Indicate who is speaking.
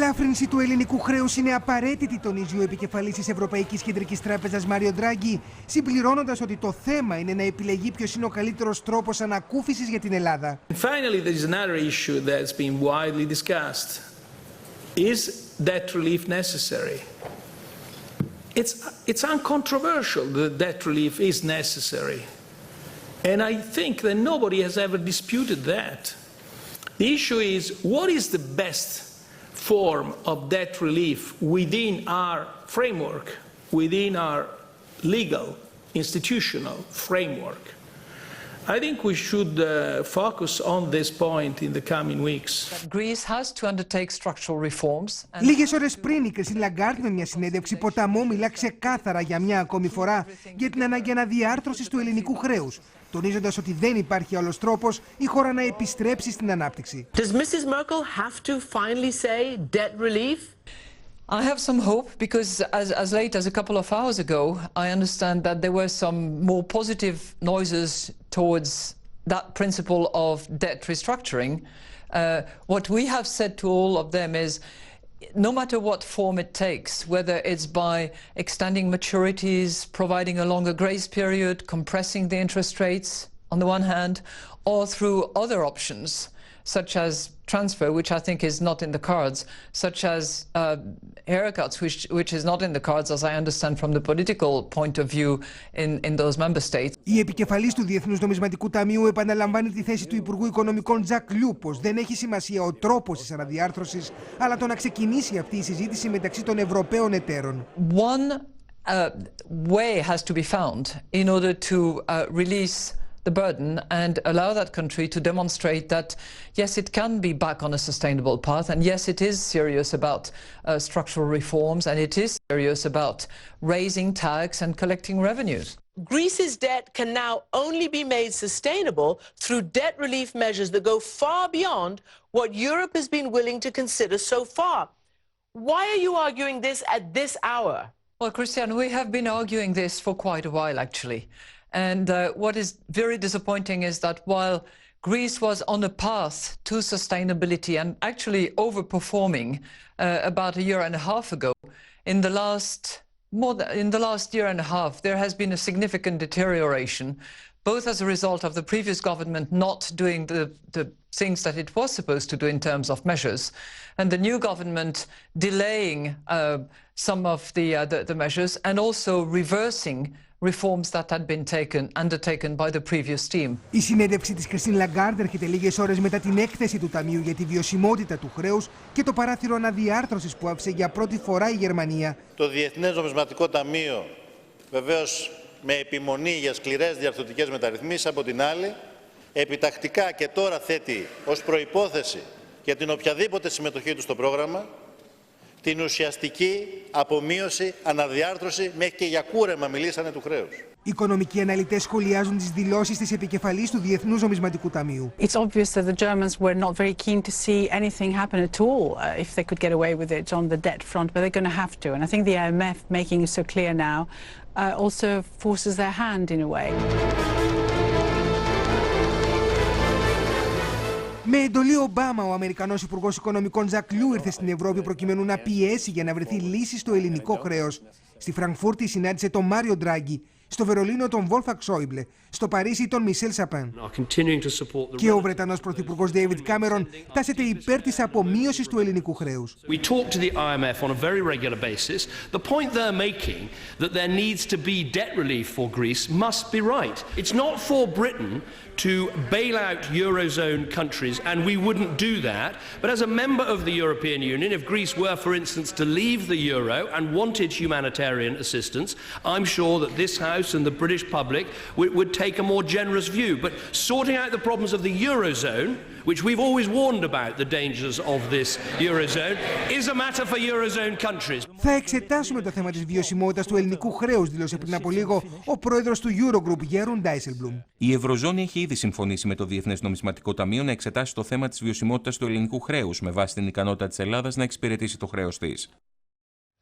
Speaker 1: ελάφρυνση του ελληνικού χρέους είναι απαραίτητη, τονίζει ο επικεφαλής της Ευρωπαϊκής Κεντρικής Τράπεζας Μάριο Ντράγκι, συμπληρώνοντας ότι το θέμα είναι να επιλεγεί ποιος είναι ο καλύτερος τρόπος ανακούφισης για την Ελλάδα.
Speaker 2: Finally, there is another issue that's been widely discussed. Is debt relief necessary? It's uncontroversial that debt relief is necessary. And I think that nobody has ever disputed that. The issue is, what is the best form of debt relief within our framework, within our legal, institutional framework? I think we should focus on this point in the coming weeks.
Speaker 3: Greece has to undertake structural reforms.
Speaker 1: Λίγες ώρες πριν, η Κριστίν Λαγκάρντ με μια συνέντευξη ποταμό μιλά ξεκάθαρα για μια ακόμη φορά για την ανάγκη αναδιάρθρωσης του ελληνικού χρέους, τονίζοντας ότι δεν υπάρχει άλλος τρόπος η χώρα να επιστρέψει στην ανάπτυξη.
Speaker 4: Does Mrs. Merkel have to finally say debt relief?
Speaker 3: I have some hope because as late as a couple of hours ago, I understand that there were some more positive noises towards that principle of debt restructuring. What we have said to all of them is, no matter what form it takes, whether it's by extending maturities, providing a longer grace period, compressing the interest rates on the one hand, or through other options, such as transfer, which I think is not in the cards, such as haircuts, which is not in the cards, as I understand from the political point of view in those member states.
Speaker 1: Η επικεφαλής του Διεθνούς Νομισματικού Ταμείου επαναλαμβάνει τη θέση του Υπουργού Οικονομικών Τζακ Λιού, πως δεν έχει σημασία ο τρόπος της αναδιάρθρωσης, αλλά το να ξεκινήσει αυτή η συζήτηση μεταξύ των Ευρωπαίων εταίρων.
Speaker 3: One way has to be found in order to release the burden and allow that country to demonstrate that yes, it can be back on a sustainable path, and yes, it is serious about structural reforms, and it is serious about raising tax and collecting revenues.
Speaker 4: Greece's debt can now only be made sustainable through debt relief measures that go far beyond what Europe has been willing to consider so far. Why are you arguing this at this hour?
Speaker 3: Well, Christian, we have been arguing this for quite a while, actually. And what is very disappointing is that while Greece was on a path to sustainability and actually overperforming about a year and a half ago, in the last year and a half, there has been a significant deterioration, both as a result of the previous government not doing the things that it was supposed to do in terms of measures, and the new government delaying some of the measures and also reversing reforms that had been undertaken by the previous team.
Speaker 1: Η συνέντευξη της Κριστίν Λαγκάρντ έρχεται λίγες ώρες μετά την έκθεση του Ταμείου για τη βιωσιμότητα του χρέους και το παράθυρο αναδιάρθρωσης που άφησε για πρώτη φορά η Γερμανία.
Speaker 5: Το Διεθνές Νομισματικό Ταμείο, βεβαίως με επιμονή για σκληρές διαρθρωτικές μεταρρυθμίσεις, από την άλλη, επιτακτικά και τώρα θέτει ως προϋπόθεση για την οποιαδήποτε συμμετοχή του στο πρόγραμμα την ουσιαστική απομείωση, αναδιάρθρωση, μέχρι και για κούρεμα μιλήσανε του χρέους.
Speaker 1: Οι οικονομικοί αναλυτές σχολιάζουν τις δηλώσεις της επικεφαλής του Διεθνούς Νομισματικού Ταμείου.
Speaker 6: It's obvious that the Germans were not very keen to see anything happen at all if they could get away with it on the debt front, but they're going to have to. And I think the IMF making it so clear now also forces their hand in a way.
Speaker 1: Με εντολή Ομπάμα, ο Αμερικανός Υπουργός Οικονομικών Τζακ Λιού ήρθε στην Ευρώπη προκειμένου να πιέσει για να βρεθεί λύση στο ελληνικό χρέος. Στη Φραγκφούρτη συνάντησε τον Μάριο Ντράγκι, στο Βερολίνο τον Βόλφακ Σόιμπλε, στο Παρίσι τον Μισελ Σαπέν. Και ο Βρετανός Πρωθυπουργός Ντέιβιντ Κάμερον τάσεται υπέρ της απομείωσης του ελληνικού χρέους.
Speaker 7: We talk to the IMF on a very regular basis. The point they're making that there needs to be debt relief for Greece must be right. It's not for Britain to bail out Eurozone countries, and we wouldn't do that. But as a member of the European Union, if Greece were, for instance, to leave the Euro and wanted humanitarian assistance, I'm sure that this House and the British public would take a more generous view. But sorting out the problems of the Eurozone, which we've always warned about the dangers of this Eurozone, is a matter for Eurozone countries.
Speaker 1: Θα εξετάσουμε το θέμα της βιωσιμότητας του ελληνικού χρέους, δήλωσε πριν από λίγο ο πρόεδρος του Eurogroup, Γέρουν Ντάισελμπλουμ.
Speaker 8: Η Ευρωζώνη έχει ήδη συμφωνήσει με το Διεθνές Νομισματικό Ταμείο να εξετάσει το θέμα της βιωσιμότητας του ελληνικού χρέους με βάση την ικανότητα της Ελλάδας να εξυπηρετήσει το χρέος της.